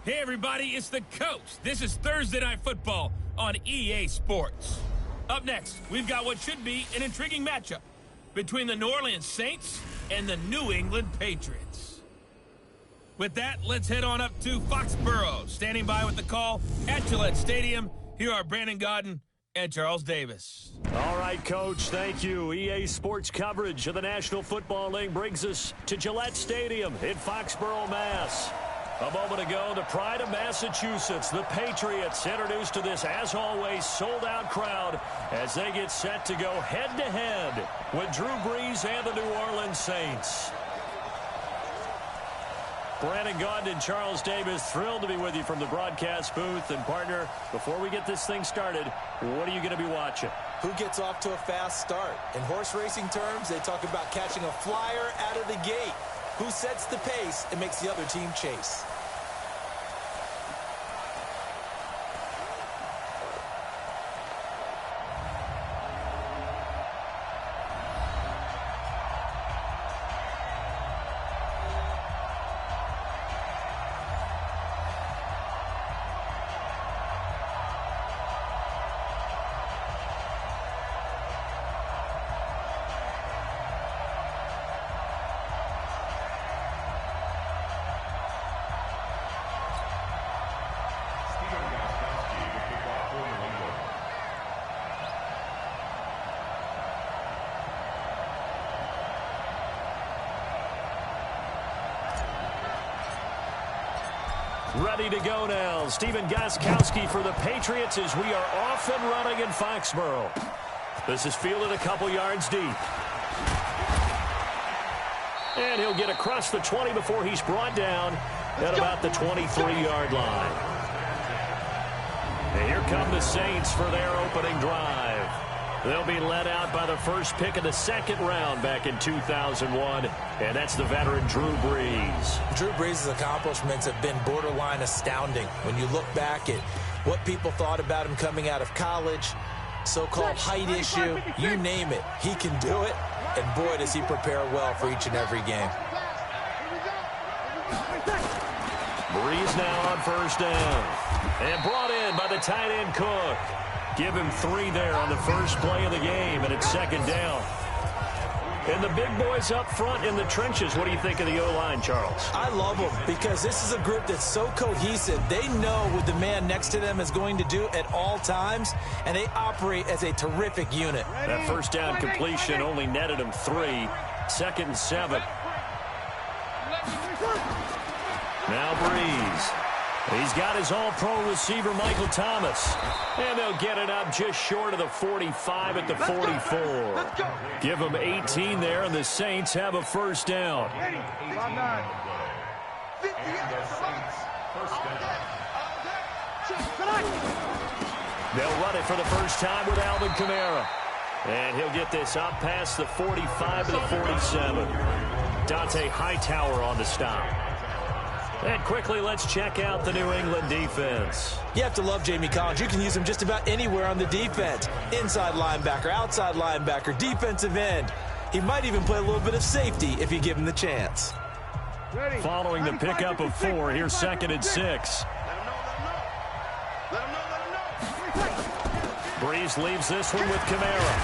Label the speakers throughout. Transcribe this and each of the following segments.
Speaker 1: Hey everybody, it's the Coach. This is Thursday Night Football on EA Sports. Up next, we've got what should be an intriguing matchup between the New Orleans Saints and the New England Patriots. With that, let's head on up to Foxborough. Standing by with the call at Gillette Stadium, here are Brandon Gaudin and Charles Davis.
Speaker 2: All right, Coach, thank you. EA Sports coverage of the National Football League brings us to Gillette Stadium in Foxborough, Mass. A moment ago, the pride of Massachusetts, the Patriots, introduced to this, as always, sold-out crowd as they get set to go head-to-head with Drew Brees and the New Orleans Saints. Brandon Gaudin and Charles Davis, thrilled to be with you from the broadcast booth. And, partner, before we get this thing started, what are you going to be watching?
Speaker 3: Who gets off to a fast start? In horse racing terms, they talk about catching a flyer out of the gate. Who sets the pace and makes the other team chase?
Speaker 2: Ready to go now. Stephen Gostkowski for the Patriots as we are off and running in Foxborough. This is fielded a couple yards deep. And he'll get across the 20 before he's brought down at about the 23-yard line. And here come the Saints for their opening drive. They'll be led out by the first pick of the second round back in 2001, and that's the veteran Drew Brees.
Speaker 3: Drew Brees' accomplishments have been borderline astounding. When you look back at what people thought about him coming out of college, so-called height issue, you name it, he can do it, and boy, does he prepare well for each and every game.
Speaker 2: Brees now on first down, and brought in by the tight end Cook. Give him 3 there on the first play of the game, and it's second down. And the big boys up front in the trenches. What do you think of the O-line, Charles?
Speaker 3: I love them because this is a group that's so cohesive. They know what the man next to them is going to do at all times, and they operate as a terrific unit.
Speaker 2: That first down completion only netted him 3. Second and 7. Now Brees. He's got his all-pro receiver, Michael Thomas. And they'll get it up just short of the 45 at the 44. Give them 18 there, and the Saints have a first down. They'll run it for the first time with Alvin Kamara. And he'll get this up past the 45 to the 47. Dante Hightower on the stop. And quickly, let's check out the New England defense.
Speaker 3: You have to love Jamie Collins. You can use him just about anywhere on the defense. Inside linebacker, outside linebacker, defensive end. He might even play a little bit of safety if you give him the chance.
Speaker 2: Following the pickup of 4, here's second and 6. Brees leaves this one with Kamara.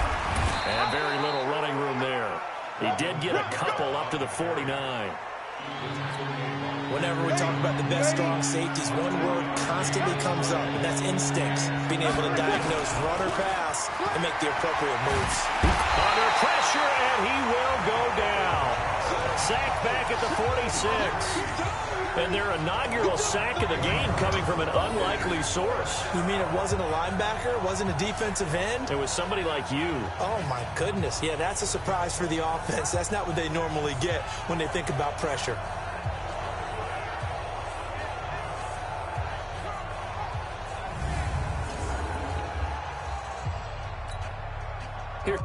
Speaker 2: And very little running room there. He did get a couple up to the 49.
Speaker 3: Whenever we talk about the best strong safeties, one word constantly comes up, and that's instincts. Being able to diagnose run or pass and make the appropriate moves.
Speaker 2: Under pressure, and he will go down. Sacked back at the 46. And their inaugural sack of the game coming from an unlikely source.
Speaker 3: You mean it wasn't a linebacker? It wasn't a defensive end?
Speaker 2: It was somebody like you.
Speaker 3: Oh, my goodness. Yeah, that's a surprise for the offense. That's not what they normally get when they think about pressure.
Speaker 2: Here.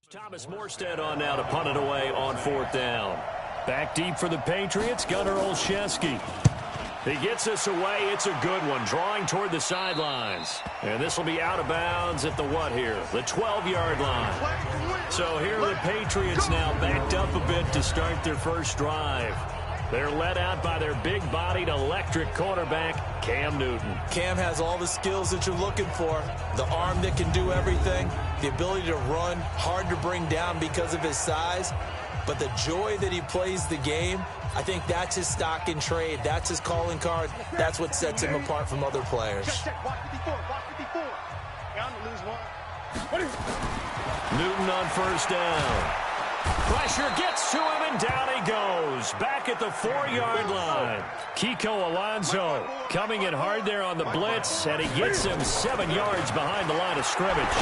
Speaker 2: Thomas Morstead on now to punt it away on 4th down. Back deep for the Patriots, Gunnar Olszewski. He gets us away. It's a good one, drawing toward the sidelines. And this will be out of bounds at the what here? The 12-yard line. So here are the Patriots now backed up a bit to start their first drive. They're led out by their big-bodied electric quarterback, Cam Newton.
Speaker 3: Cam has all the skills that you're looking for. The arm that can do everything. The ability to run, hard to bring down because of his size. But the joy that he plays the game, I think that's his stock in trade. That's his calling card. That's what sets him apart from other players.
Speaker 2: Newton on first down. Pressure gets to him, and down he goes. Back at the 4-yard line. Kiko Alonso coming in hard there on the blitz, and he gets him 7 yards behind the line of scrimmage.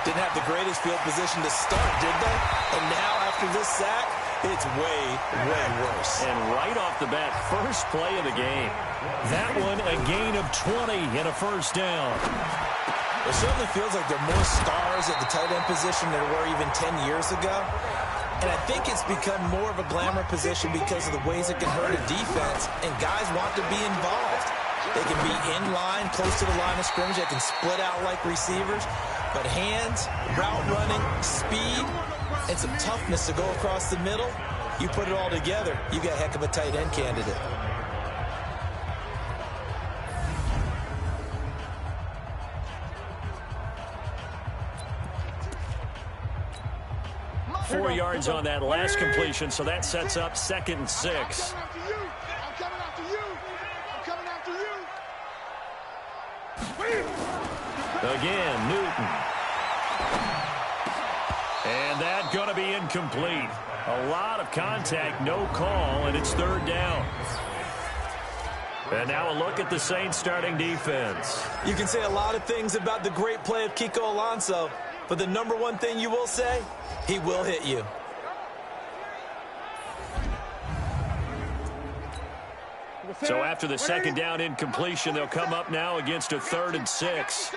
Speaker 3: Didn't have the greatest field position to start, did they? And now, after this sack, it's way, way worse.
Speaker 2: And right off the bat, first play of the game. That one, a gain of 20 and a first down.
Speaker 3: It certainly feels like there are more stars at the tight end position than there were even 10 years ago. And I think it's become more of a glamour position because of the ways it can hurt a defense, and guys want to be involved. They can be in line, close to the line of scrimmage. They can split out like receivers. But hands, route running, speed, and some toughness to go across the middle, you put it all together, you got a heck of a tight end candidate.
Speaker 2: Four yards on that last completion, so that sets up 2nd and 6. Again, Newton. And that going to be incomplete. A lot of contact, no call, and it's 3rd down. And now a look at the Saints starting defense.
Speaker 3: You can say a lot of things about the great play of Kiko Alonso, but the number one thing you will say, he will hit you.
Speaker 2: So after the 2nd down incompletion, they'll come up now against a 3rd and 6.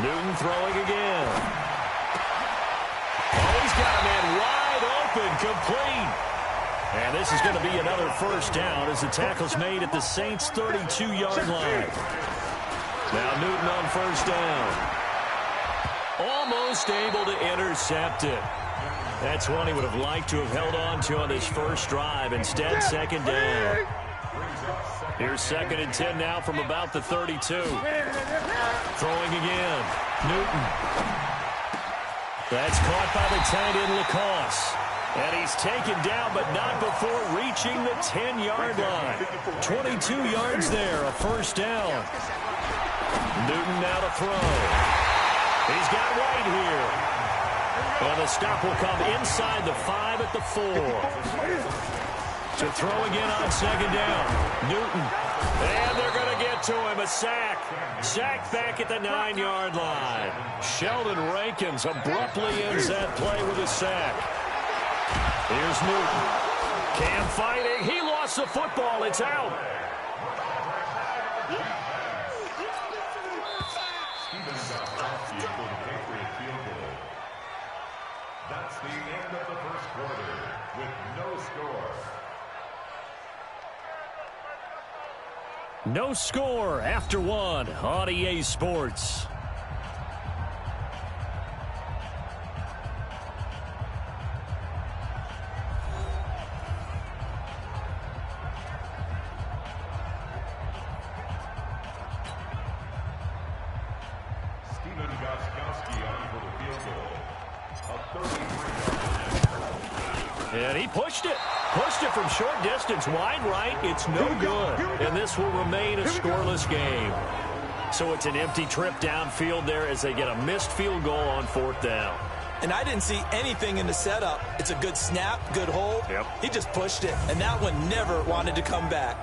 Speaker 2: Newton throwing again. Oh, he's got a man wide open, complete. And this is going to be another first down as the tackle's made at the Saints' 32-yard line. Now Newton on first down. Almost able to intercept it. That's one he would have liked to have held on to on this first drive. Instead, 2nd down. Here's 2nd and 10 now from about the 32. Throwing again. Newton. That's caught by the tight end, Lacoste. And he's taken down, but not before reaching the 10-yard line. 22 yards there, a first down. Newton now to throw. He's got White here. And the stop will come inside the 5 at the 4. To throw again on 2nd down. Newton. And they're going to get to him. A sack. Sacked back at the 9-yard line. Sheldon Rankins abruptly ends that play with a sack. Here's Newton. Cam fighting. He lost the football. It's out.
Speaker 4: That's the end of the first quarter with no score.
Speaker 2: No score after 1 on EA Sports. And he pushed it. Pushed it from short distance, wide right. It's no good. And this will remain a scoreless game. So it's an empty trip downfield there as they get a missed field goal on 4th down.
Speaker 3: And I didn't see anything in the setup. It's a good snap, good hold.
Speaker 2: Yep.
Speaker 3: He just pushed it, and that one never wanted to come back.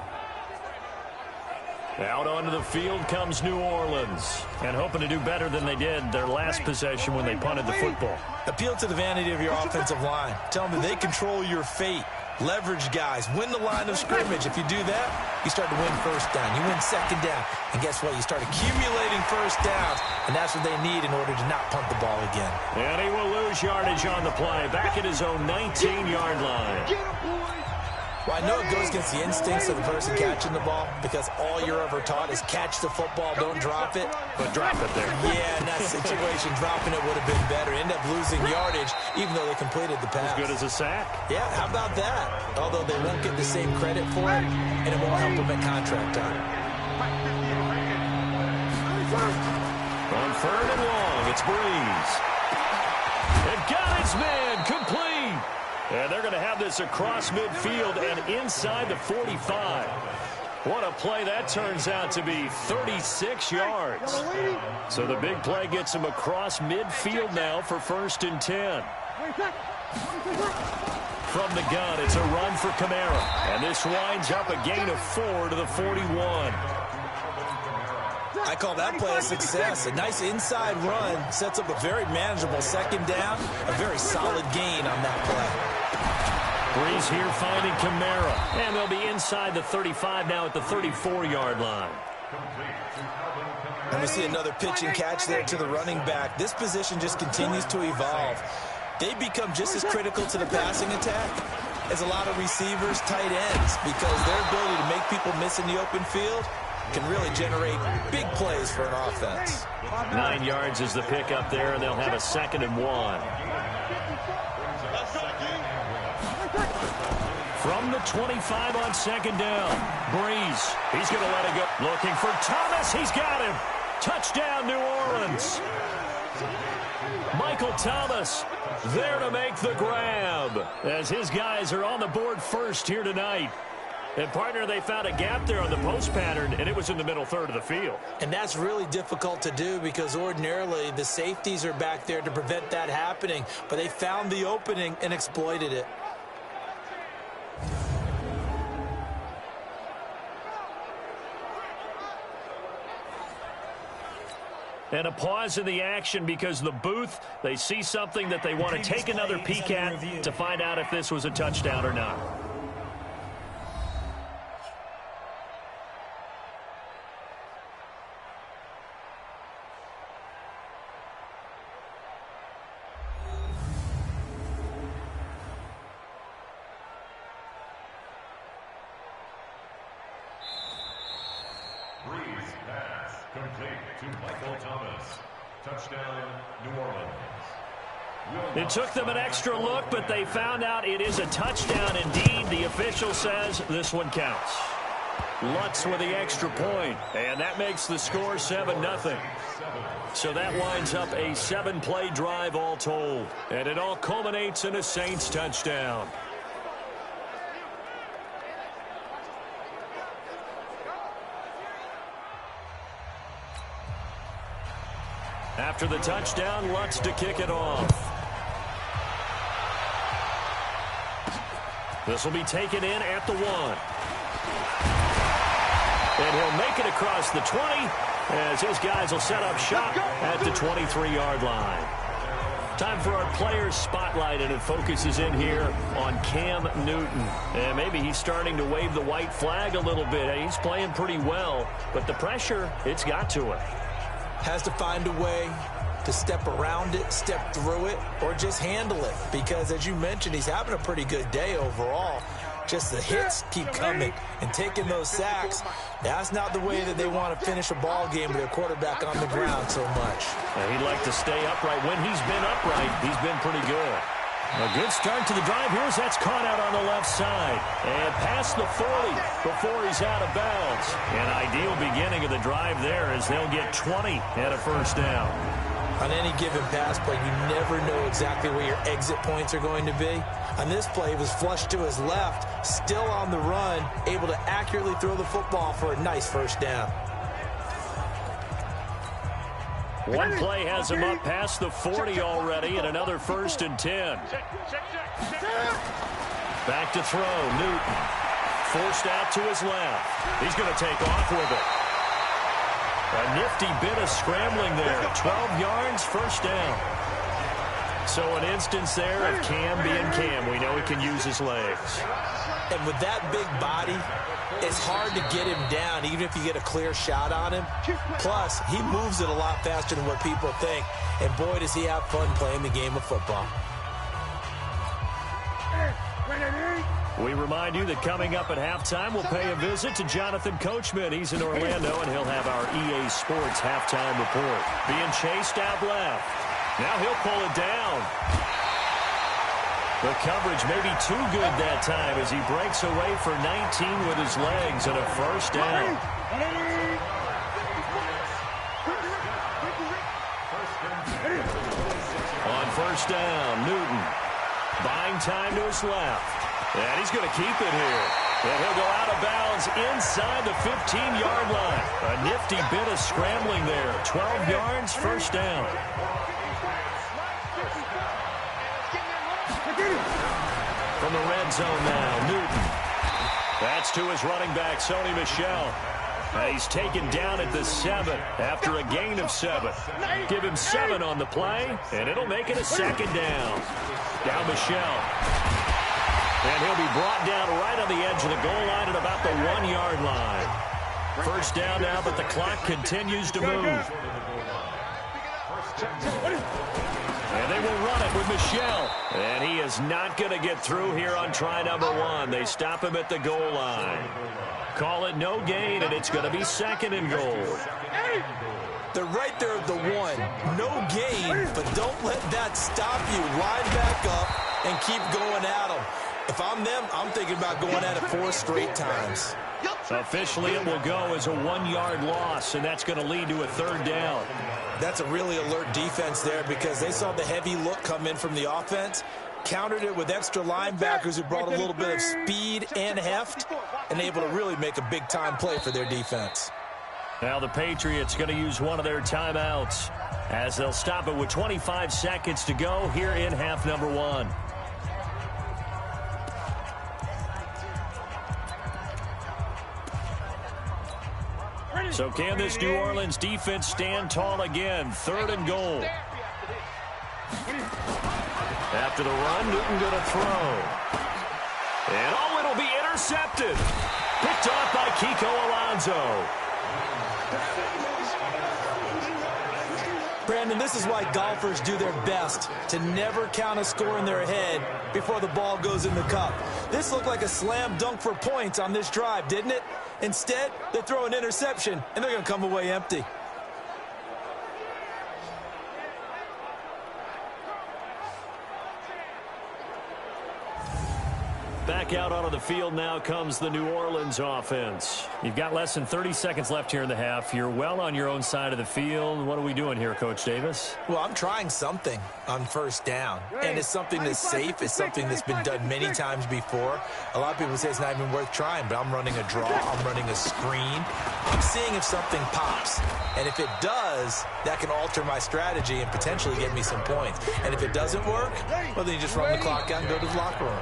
Speaker 2: Out onto the field comes New Orleans. And hoping to do better than they did their last possession when they punted the football.
Speaker 3: Appeal to the vanity of your offensive line. Tell them that they control your fate. leverage guys, win the line of scrimmage. If you do that, you start to win first down. You win second down. And guess what? You start accumulating first downs, and that's what they need in order to not punt the ball again.
Speaker 2: And he will lose yardage on the play, back at his own 19-yard line.
Speaker 3: Well, I know it goes against the instincts of the person catching the ball because all you're ever taught is catch the football, don't drop it.
Speaker 2: But drop it there.
Speaker 3: Yeah, in that situation, dropping it would have been better. End up losing yardage, even though they completed the pass.
Speaker 2: As good as a sack.
Speaker 3: Yeah, how about that? Although they won't get the same credit for it, and it won't help them at contract time.
Speaker 2: On 3rd and long, it's Breeze. And got his man, complete. And they're going to have this across midfield and inside the 45. What a play that turns out to be, 36 yards. So the big play gets him across midfield now for 1st and 10. From the gun, it's a run for Kamara. And this winds up a gain of 4 to the 41.
Speaker 3: I call that play a success. A nice inside run sets up a very manageable second down. A very solid gain on that play.
Speaker 2: Breeze here finding Kamara. And they'll be inside the 35 now at the 34-yard line.
Speaker 3: And we see another pitch and catch there to the running back. This position just continues to evolve. They become just as critical to the passing attack as a lot of receivers, tight ends, because their ability to make people miss in the open field can really generate big plays for an offense.
Speaker 2: 9 yards is the pickup there, and they'll have a 2nd and 1. From the 25 on 2nd down, Breeze. He's going to let it go. Looking for Thomas. He's got him. Touchdown, New Orleans. Michael Thomas there to make the grab as his guys are on the board first here tonight. And, partner, they found a gap there on the post pattern, and it was in the middle third of the field.
Speaker 3: And that's really difficult to do because ordinarily the safeties are back there to prevent that happening. But they found the opening and exploited it.
Speaker 2: And a pause in the action because the booth, they see something that they want to take another peek at to find out if this was a touchdown or not. It took them an extra look, but they found out it is a touchdown indeed. The official says this one counts. Lutz with the extra point, and that makes the score 7-0. So that winds up a 7-play drive all told, and it all culminates in a Saints touchdown. After the touchdown, Lutz to kick it off. This will be taken in at the 1. And he'll make it across the 20 as his guys will set up shop at the 23-yard line. Time for our players spotlight, and it focuses in here on Cam Newton. And maybe he's starting to wave the white flag a little bit. He's playing pretty well, but the pressure, it's got to him.
Speaker 3: Has to find a way to step around it, step through it, or just handle it. Because, as you mentioned, he's having a pretty good day overall. Just the hits keep coming and taking those sacks. That's not the way that they want to finish a ball game with their quarterback on the ground so much.
Speaker 2: He'd like to stay upright. When he's been upright, he's been pretty good. A good start to the drive. Here's that's caught out on the left side. And past the 40 before he's out of bounds. An ideal beginning of the drive there as they'll get 20 and a first down.
Speaker 3: On any given pass play, you never know exactly where your exit points are going to be. On this play, he was flushed to his left, still on the run, able to accurately throw the football for a nice first down.
Speaker 2: One play has him up past the 40 already, and another 1st and 10. Back to throw, Newton. Forced out to his left. He's going to take off with it. A nifty bit of scrambling there. 12 yards, first down. So an instance there of Cam being Cam. We know he can use his legs.
Speaker 3: And with that big body, it's hard to get him down, even if you get a clear shot on him. Plus, he moves it a lot faster than what people think. And boy, does he have fun playing the game of football.
Speaker 2: We remind you that coming up at halftime, we'll pay a visit to Jonathan Coachman. He's in Orlando, and he'll have our EA Sports halftime report. Being chased out left. Now he'll pull it down. The coverage may be too good that time as he breaks away for 19 with his legs and a first down. On first down, Newton buying time to his left. And he's going to keep it here. And he'll go out of bounds inside the 15-yard line. A nifty bit of scrambling there. 12 yards, first down. From the red zone now, Newton. That's to his running back, Sony Michel. He's taken down at the 7 after a gain of 7. Give him 7 on the play, and it'll make it a second down. Now Michel. And he'll be brought down right on the edge of the goal line at about the 1-yard line. First down now, but the clock continues to move. And they will run it with Michel. And he is not going to get through here on try number 1. They stop him at the goal line. Call it no gain, and it's going to be second and goal.
Speaker 3: They're right there at the 1. No gain, but don't let that stop you. Line back up and keep going at them. If I'm them, I'm thinking about going at it 4 straight times.
Speaker 2: Officially, it will go as a 1-yard loss, and that's going to lead to a third down.
Speaker 3: That's a really alert defense there because they saw the heavy look come in from the offense, countered it with extra linebackers who brought a little bit of speed and heft, and able to really make a big-time play for their defense.
Speaker 2: Now the Patriots going to use one of their timeouts as they'll stop it with 25 seconds to go here in half number 1. So can this New Orleans defense stand tall again? Third and goal. After the run, Newton going to throw. And oh, it'll be intercepted. Picked off by Kiko Alonso.
Speaker 3: Brandon, this is why golfers do their best to never count a score in their head before the ball goes in the cup. This looked like a slam dunk for points on this drive, didn't it? Instead, they throw an interception, and they're going to come away empty.
Speaker 2: Back out onto the field now comes the New Orleans offense. You've got less than 30 seconds left here in the half. You're well on your own side of the field. What are we doing here, Coach Davis?
Speaker 3: Well, I'm trying something on first down, and it's something that's safe. It's something that's been done many times before. A lot of people say it's not even worth trying, but I'm running a draw. I'm running a screen. I'm seeing if something pops, and if it does, that can alter my strategy and potentially get me some points. And if it doesn't work, well, then you just run the clock out and go to the locker room.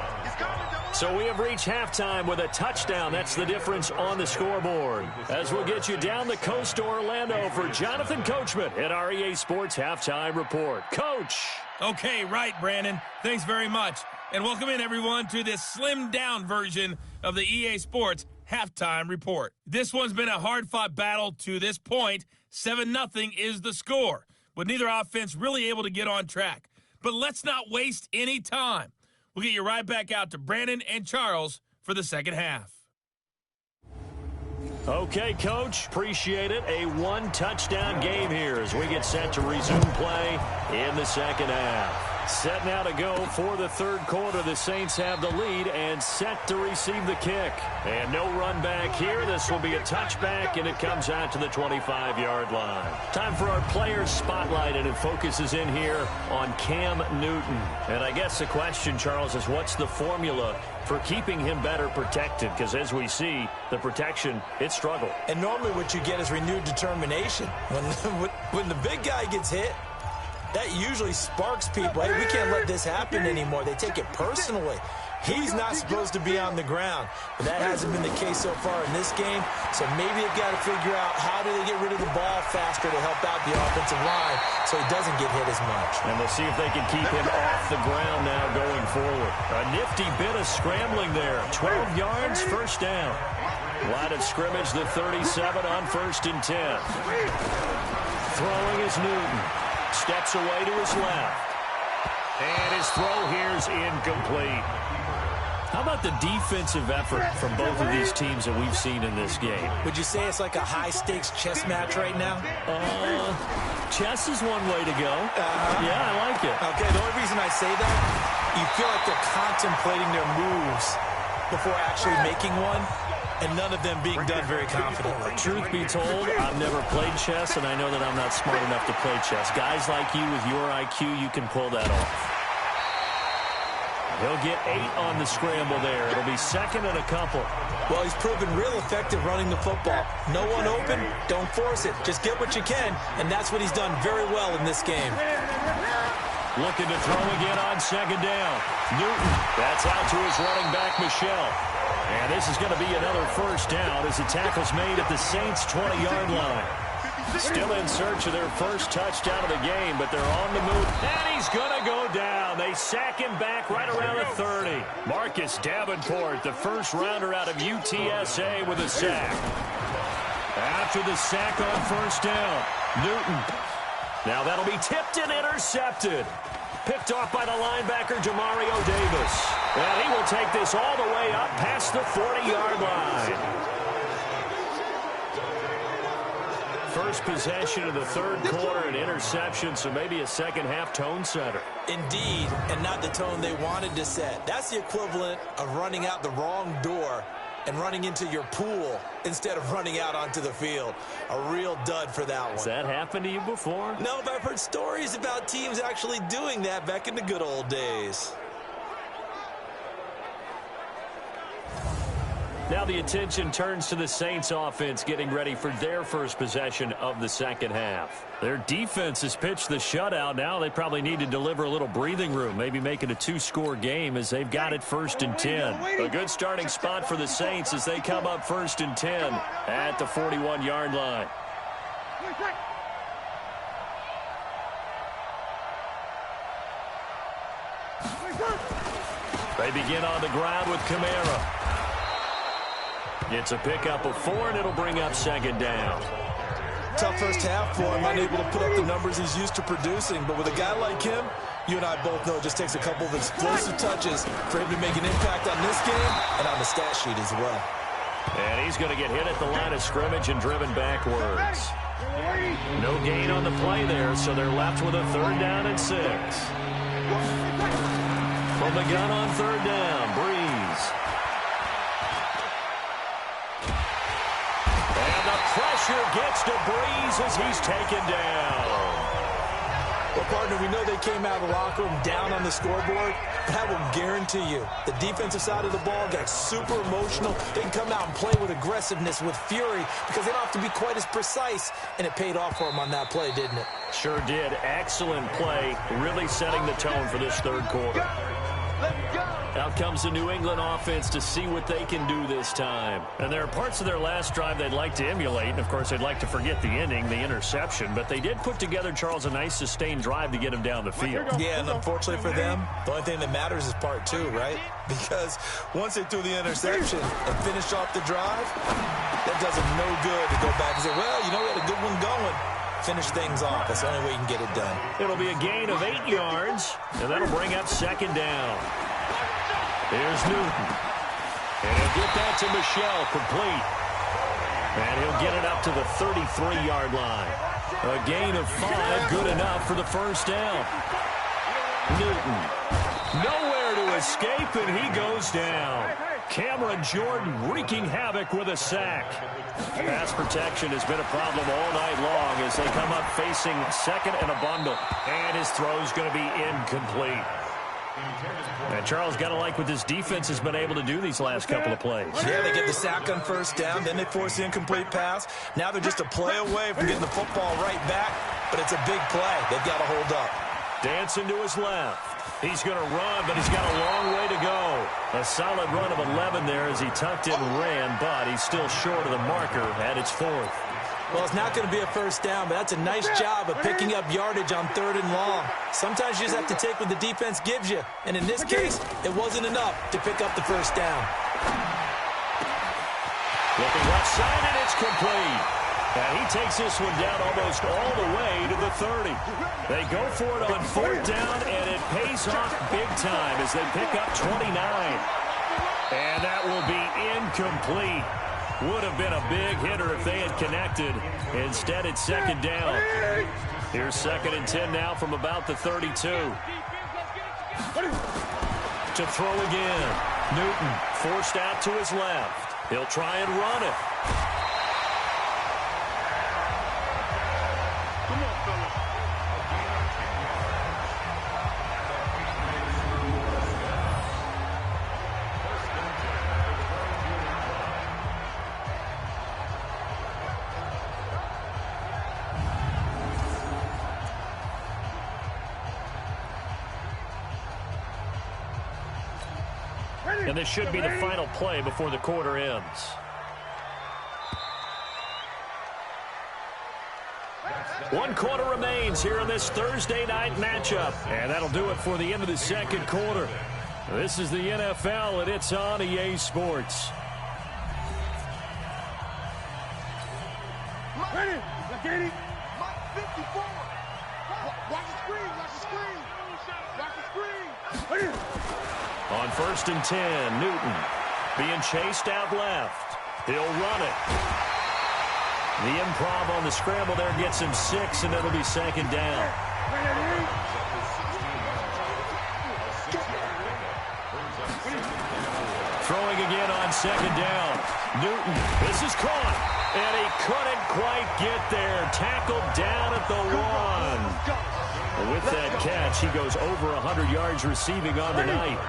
Speaker 2: So we have reached halftime with a touchdown. That's the difference on the scoreboard. As we'll get you down the coast to Orlando for Jonathan Coachman at our EA Sports Halftime Report. Coach!
Speaker 1: Okay, right, Brandon. Thanks very much. And welcome in, everyone, to this slimmed-down version of the EA Sports Halftime Report. This one's been a hard-fought battle to this point. 7-0 is the score, with neither offense really able to get on track. But let's not waste any time. We'll get you right back out to Brandon and Charles for the second half.
Speaker 2: Okay, Coach, appreciate it. A one-touchdown game here as we get set to resume play in the second half. Set now to go for the third quarter. The Saints have the lead and set to receive the kick. And no run back here. This will be a touchback, and it comes out to the 25-yard line. Time for our players spotlight, and it focuses in here on Cam Newton. And I guess the question, Charles, is what's the formula for keeping him better protected? Because as we see, the protection, it struggled.
Speaker 3: And normally what you get is renewed determination. When the big guy gets hit, that usually sparks people. Hey, we can't let this happen anymore. They take it personally. He's not supposed to be on the ground, but that hasn't been the case so far in this game. So maybe they've got to figure out how do they get rid of the ball faster to help out the offensive line so he doesn't get hit as much.
Speaker 2: And they'll see if they can keep him off the ground now going forward. A nifty bit of scrambling there. 12 yards, first down. Line of scrimmage, the 37 on 1st and 10. Throwing is Newton. Steps away to his left. And his throw here is incomplete. How about the defensive effort from both of these teams that we've seen in this game?
Speaker 3: Would you say it's like a high-stakes chess match right now?
Speaker 2: Chess is one way to go. Yeah, I like it.
Speaker 3: Okay, the only reason I say that, you feel like they're contemplating their moves before actually making one, and none of them being done very confidently.
Speaker 2: Truth be told, I've never played chess, and I know that I'm not smart enough to play chess. Guys like you with your IQ, you can pull that off. He'll get 8 on the scramble there. It'll be 2nd and a couple.
Speaker 3: Well, he's proven real effective running the football. No one open, don't force it. Just get what you can, and that's what he's done very well in this game.
Speaker 2: Looking to throw again on 2nd down. Newton, that's out to his running back, Michelle. And this is going to be another first down as the tackle's made at the Saints' 20-yard line. Still in search of their first touchdown of the game, but they're on the move. And he's going to go down. They sack him back right around the 30. Marcus Davenport, the first rounder out of UTSA with a sack. After the sack on first down, Newton. Now that'll be tipped and intercepted. Picked off by the linebacker, Jamario Davis. And he will take this all the way up past the 40-yard line. First possession of the 3rd quarter, an interception, so maybe a second-half tone setter.
Speaker 3: Indeed, and not the tone they wanted to set. That's the equivalent of running out the wrong door and running into your pool instead of running out onto the field. A real dud for that one.
Speaker 2: Has that happened to you before?
Speaker 3: No, but I've heard stories about teams actually doing that back in the good old days.
Speaker 2: Now the attention turns to the Saints offense getting ready for their first possession of the second half. Their defense has pitched the shutout. Now they probably need to deliver a little breathing room, maybe make it a 2-score game as they've got it 1st and 10. A good starting spot for the Saints as they come up 1st and 10 at the 41-yard line. They begin on the ground with Kamara. It's a pickup of 4, and it'll bring up 2nd down.
Speaker 3: Tough first half for him, unable to put up the numbers he's used to producing. But with a guy like him, you and I both know it just takes a couple of explosive touches for him to make an impact on this game and on the stat sheet as well.
Speaker 2: And he's going to get hit at the line of scrimmage and driven backwards. No gain on the play there, so they're left with a 3rd down and 6. From the gun on 3rd down, Breeze. Pressure gets to Breeze as he's taken down.
Speaker 3: Well, partner, we know they came out of the locker room down on the scoreboard, but I will guarantee you the defensive side of the ball got super emotional. They can come out and play with aggressiveness, with fury, because they don't have to be quite as precise, and it paid off for them on that play, didn't it?
Speaker 2: Sure did. Excellent play, really setting the tone for this 3rd quarter. Out comes the New England offense to see what they can do this time. And there are parts of their last drive they'd like to emulate. And, of course, they'd like to forget the ending, the interception. But they did put together, Charles, a nice sustained drive to get him down the field.
Speaker 3: Yeah, and unfortunately for them, the only thing that matters is part 2, right? Because once they threw the interception and finished off the drive, that does them no good to go back and say, well, you know, we had a good one going. Finish things off. That's the only way you can get it done.
Speaker 2: It'll be a gain of 8 yards, and that'll bring up 2nd down. Here's Newton. And he'll get that to Michelle, complete. And he'll get it up to the 33-yard line. A gain of 5, good enough for the first down. Newton. Nowhere to escape, and he goes down. Cameron Jordan wreaking havoc with a sack. Pass protection has been a problem all night long as they come up facing 2nd and a bundle. And his throw's going to be incomplete. And Charles, got to like what this defense has been able to do these last couple of plays.
Speaker 3: Yeah, they get the sack on first down, then they force the incomplete pass. Now they're just a play away from getting the football right back, but it's a big play. They've got to hold up.
Speaker 2: Dancing to his left. He's going to run, but he's got a long way to go. A solid run of 11 there as he tucked in and ran, but he's still short of the marker at its 4th.
Speaker 3: Well, it's not going to be a first down, but that's a nice job of picking up yardage on 3rd and long. Sometimes you just have to take what the defense gives you, and in this case, it wasn't enough to pick up the first down.
Speaker 2: Looking left side, and it's complete. And he takes this one down almost all the way to the 30. They go for it on 4th down, and it pays off big time as they pick up 29. And that will be incomplete. Would have been a big hitter if they had connected. Instead, it's 2nd down. Here's 2nd and 10 now from about the 32. To throw again. Newton forced out to his left. He'll try and run it. And this should be the final play before the quarter ends. One quarter remains here in this Thursday night matchup. And that'll do it for the end of the 2nd quarter. This is the NFL, and it's on EA Sports.
Speaker 5: Ready? Ready? 54. Watch the screen. Watch the screen. Watch the screen.
Speaker 2: On 1st and 10, Newton being chased out left. He'll run it. The improv on the scramble there gets him 6, and it'll be 2nd down. Throwing again on 2nd down. Newton, this is caught, and he couldn't quite get there. Tackled down at the 1. With that catch, he goes over 100 yards receiving on the night.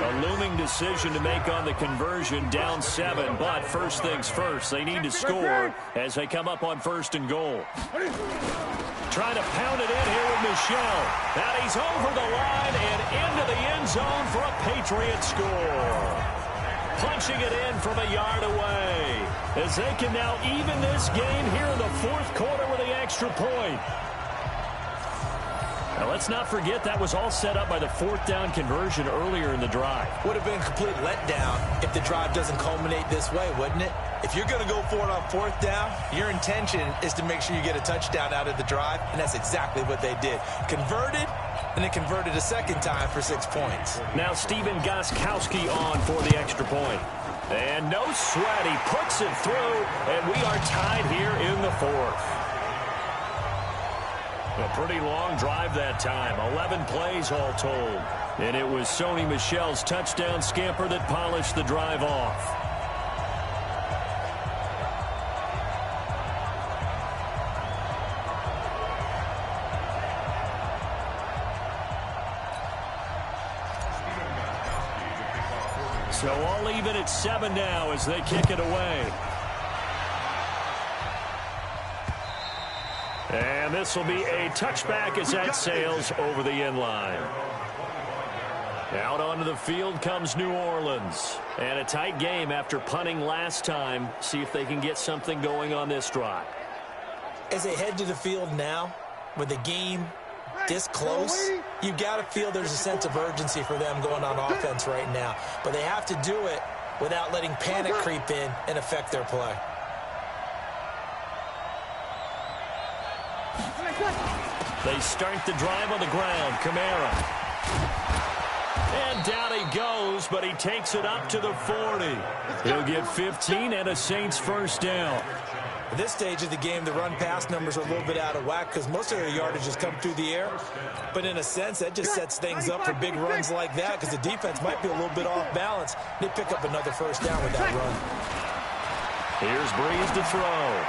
Speaker 2: A looming decision to make on the conversion, down 7. But first things first, they need to score as they come up on 1st and goal. Trying to pound it in here with Michel. And he's over the line and into the end zone for a Patriots score. Punching it in from a yard away. As they can now even this game here in the 4th quarter with the extra point. Now, let's not forget that was all set up by the 4th down conversion earlier in the drive.
Speaker 3: Would have been a complete letdown if the drive doesn't culminate this way, wouldn't it? If you're going to go for it on 4th down, your intention is to make sure you get a touchdown out of the drive, and that's exactly what they did. Converted, and they converted a 2nd time for 6 points.
Speaker 2: Now Steven Gostkowski on for the extra point. And no sweat, he puts it through, and we are tied here in the 4th. A pretty long drive that time, 11 plays all told. And it was Sony Michel's touchdown scamper that polished the drive off. So all even at 7 now as they kick it away. And this will be a touchback as that sails over the end line. Out onto the field comes New Orleans. And a tight game after punting last time. See if they can get something going on this drive.
Speaker 3: As they head to the field now, with the game this close, you've got to feel there's a sense of urgency for them going on offense right now. But they have to do it without letting panic creep in and affect their play.
Speaker 2: They start the drive on the ground. Kamara. And down he goes, but he takes it up to the 40. He'll get 15 and a Saints first down.
Speaker 3: At this stage of the game, the run-pass numbers are a little bit out of whack because most of their yardage has come through the air. But in a sense, that just sets things up for big runs like that because the defense might be a little bit off balance. They pick up another first down with that run.
Speaker 2: Here's Breeze to throw.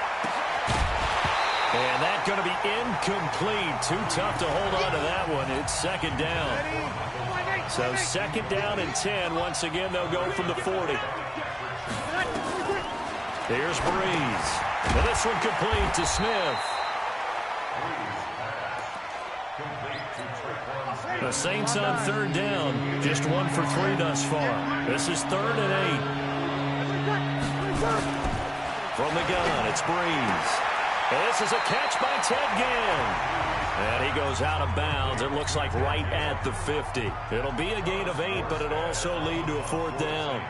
Speaker 2: And that's going to be incomplete. Too tough to hold on to that one. It's 2nd down. So 2nd down and 10. Once again, they'll go from the 40. Here's Breeze. And this one complete to Smith. The Saints on third down, just 1 for 3 thus far. This is 3rd and 8. From the gun, it's Breeze. This is a catch by Ted Ginn. And he goes out of bounds. It looks like right at the 50. It'll be a gain of 8, but it'll also lead to a 4th down.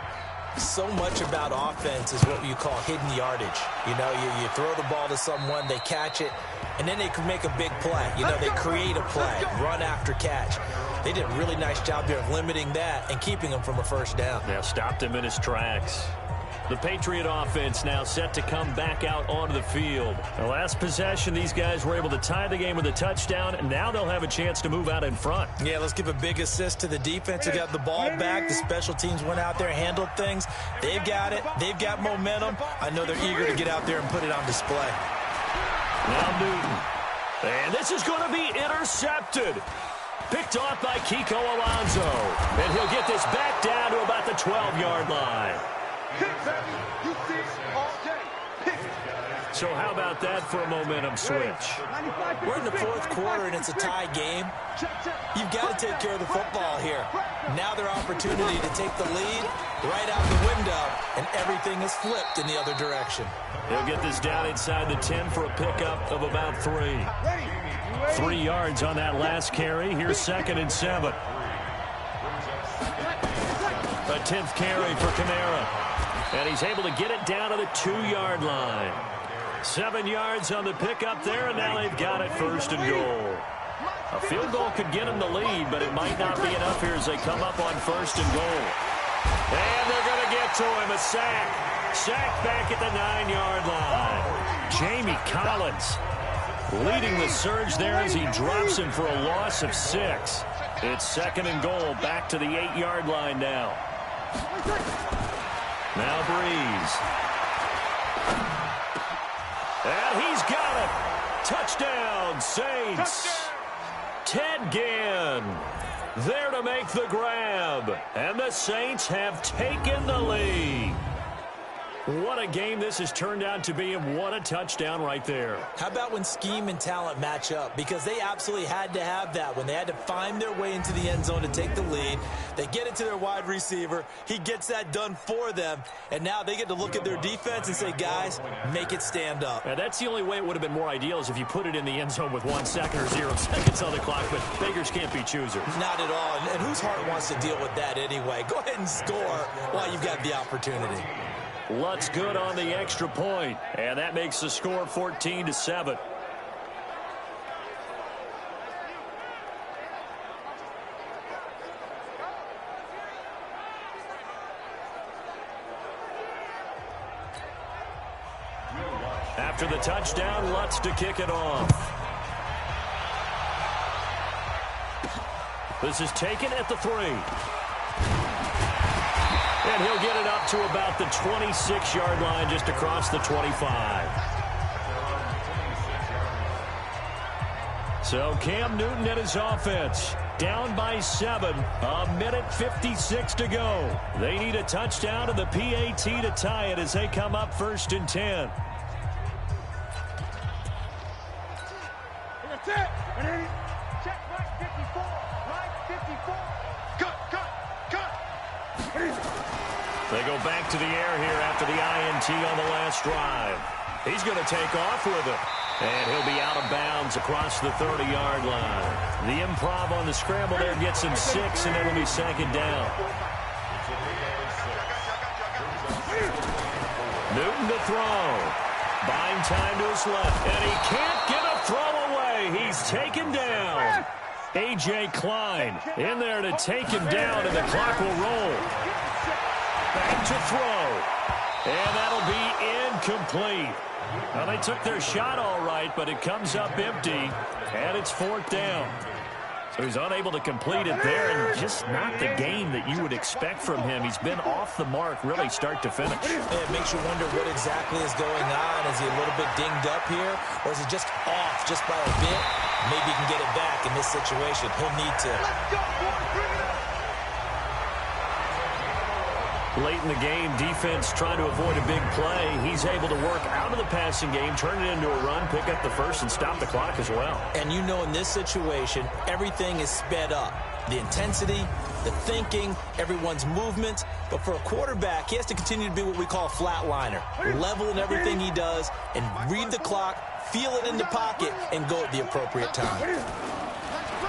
Speaker 3: So much about offense is what you call hidden yardage. You know, you throw the ball to someone, they catch it, and then they can make a big play. You know, they create a play, run after catch. They did a really nice job there of limiting that and keeping him from a first down.
Speaker 2: Yeah, stopped him in his tracks. The Patriot offense now set to come back out onto the field. The last possession, these guys were able to tie the game with a touchdown, and now they'll have a chance to move out in front.
Speaker 3: Yeah, let's give a big assist to the defense who got the ball back. The special teams went out there, handled things. They've got it. They've got momentum. I know they're eager to get out there and put it on display.
Speaker 2: Now Newton. And this is going to be intercepted. Picked off by Kiko Alonso. And he'll get this back down to about the 12-yard line. So how about that for a momentum switch?
Speaker 3: We're in the 4th quarter and it's a tie game. You've got to take care of the football here. Now their opportunity to take the lead right out the window, and everything is flipped in the other direction.
Speaker 2: He'll get this down inside the 10 for a pickup of about 3. 3 yards on that last carry. Here's 2nd and 7. A 10th carry for Kamara. And he's able to get it down to the 2-yard line. 7 yards on the pickup there, and now they've got it 1st and goal. A field goal could get them the lead, but it might not be enough here as they come up on 1st and goal. And they're going to get to him, a sack. Sack back at the 9-yard line. Jamie Collins leading the surge there as he drops him for a loss of 6. It's 2nd and goal, back to the 8-yard line now. Now Breeze. And he's got it. Touchdown, Saints. Ted Ginn there to make the grab. And the Saints have taken the lead. What a game this has turned out to be, and what a touchdown right there.
Speaker 3: How about when scheme and talent match up? Because they absolutely had to have that when they had to find their way into the end zone to take the lead. They get it to their wide receiver. He gets that done for them. And now they get to look at their defense and say, guys, make it stand up.
Speaker 2: And that's the only way it would have been more ideal is if you put it in the end zone with 1 second or 0 seconds on the clock. But beggars can't be choosers.
Speaker 3: Not at all. And whose heart wants to deal with that anyway? Go ahead and score while you've got the opportunity.
Speaker 2: Lutz good on the extra point, and that makes the score 14-7. After the touchdown, Lutz to kick it off. This is taken at the 3. And he'll get it up to about the 26-yard line, just across the 25. So Cam Newton and his offense down by 7. 1:56 to go. They need a touchdown and the PAT to tie it as they come up 1st and 10.
Speaker 5: That's it. Check right 54. Right 54. Cut.
Speaker 2: They go back to the air here after the INT on the last drive. He's going to take off with it. And he'll be out of bounds across the 30-yard line. The improv on the scramble there gets him 6, and it'll be 2nd down. Newton to throw. Buying time to his left. And he can't get a throw away. He's taken down. A.J. Klein in there to take him down, and the clock will roll. Back to throw. And that'll be incomplete. Well, they took their shot all right, but it comes up empty, and it's 4th down. So he's unable to complete it there, and just not the game that you would expect from him. He's been off the mark, really start to finish.
Speaker 3: It makes you wonder what exactly is going on. Is he a little bit dinged up here, or is he just off just by a bit? Maybe he can get it back in this situation. He'll need to.
Speaker 2: Late in the game, defense trying to avoid a big play. He's able to work out of the passing game, turn it into a run, pick up the first, and stop the clock as well.
Speaker 3: And you know in this situation, everything is sped up. The intensity, the thinking, everyone's movement. But for a quarterback, he has to continue to be what we call a flatliner. Level in everything he does and read the clock, feel it in the pocket, and go at the appropriate time.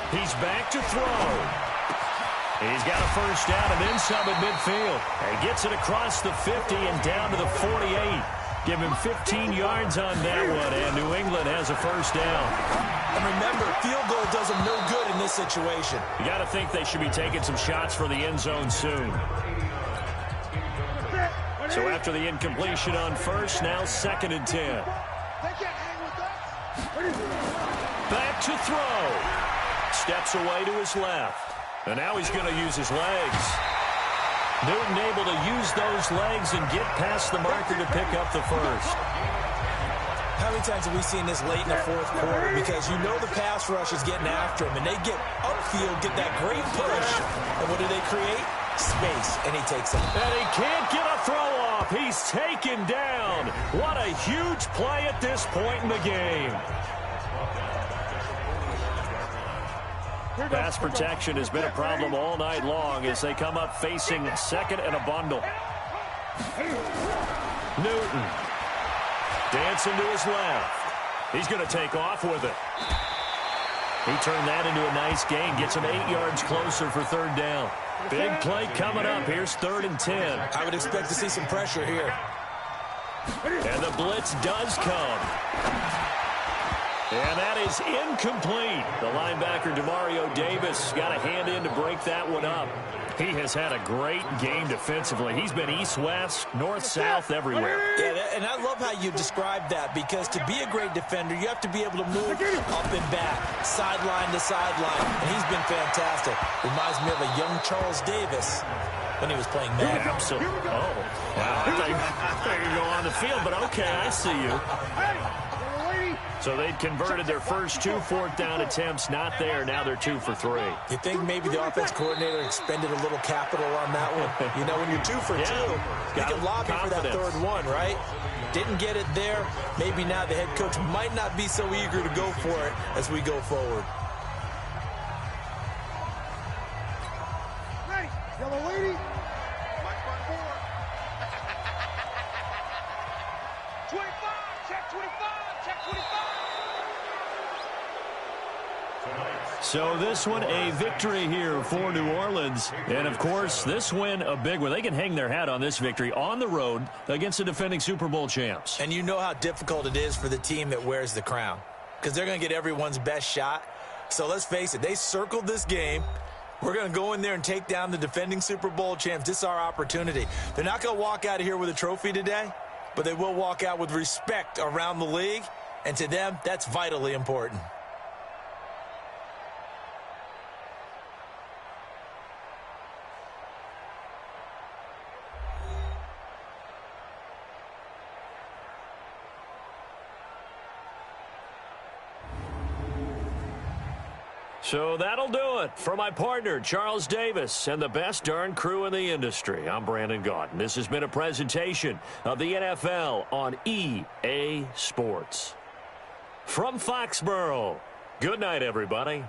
Speaker 2: He's back to throw. He's got a first down and then some at midfield. He gets it across the 50 and down to the 48. Give him 15 yards on that one, and New England has a first down.
Speaker 3: And remember, field goal does them no good in this situation.
Speaker 2: You got to think they should be taking some shots for the end zone soon. So after the incompletion on first, now 2nd and 10. Back to throw. Steps away to his left. And now he's going to use his legs. Newton able to use those legs and get past the marker to pick up the first.
Speaker 3: How many times have we seen this late in the fourth quarter? Because you know the pass rush is getting after him, and they get upfield, get that great push. And what do they create? Space, and he takes it.
Speaker 2: And he can't get a throw off. He's taken down. What a huge play at this point in the game. Pass protection has been a problem all night long as they come up facing second and a bundle. Newton dancing to his left. He's going to take off with it. He turned that into a nice gain, gets him 8 yards closer for 3rd down. Big play coming up. Here's 3rd and 10.
Speaker 3: I would expect to see some pressure here.
Speaker 2: And the blitz does come. And that is incomplete. The linebacker, Demario Davis, got a hand in to break that one up. He has had a great game defensively. He's been east-west, north-south, everywhere.
Speaker 3: Yeah, and I love how you described that, because to be a great defender, you have to be able to move up and back, sideline to sideline, and he's been fantastic. Reminds me of a young Charles Davis when he was playing Madden.
Speaker 2: Yeah, absolutely. Oh, wow. I thought you could go on the field, but okay, I see you. So they'd converted their first 2 4th-down attempts. Not there. Now they're 2 for 3.
Speaker 3: You think maybe the offense coordinator expended a little capital on that one? You know, when you're 2 for 2, you can lobby for that 3rd one, right? Didn't get it there. Maybe now the head coach might not be so eager to go for it as we go forward.
Speaker 5: Hey, yellow lady. 25, check 25, check 25.
Speaker 2: So this one, a victory here for New Orleans. And, of course, this win, a big one. They can hang their hat on this victory on the road against the defending Super Bowl champs.
Speaker 3: And you know how difficult it is for the team that wears the crown, because they're going to get everyone's best shot. So let's face it, they circled this game. We're going to go in there and take down the defending Super Bowl champs. This is our opportunity. They're not going to walk out of here with a trophy today, but they will walk out with respect around the league. And to them, that's vitally important.
Speaker 2: So that'll do it for my partner, Charles Davis, and the best darn crew in the industry. I'm Brandon Gaudin. This has been a presentation of the NFL on EA Sports. From Foxborough, good night, everybody.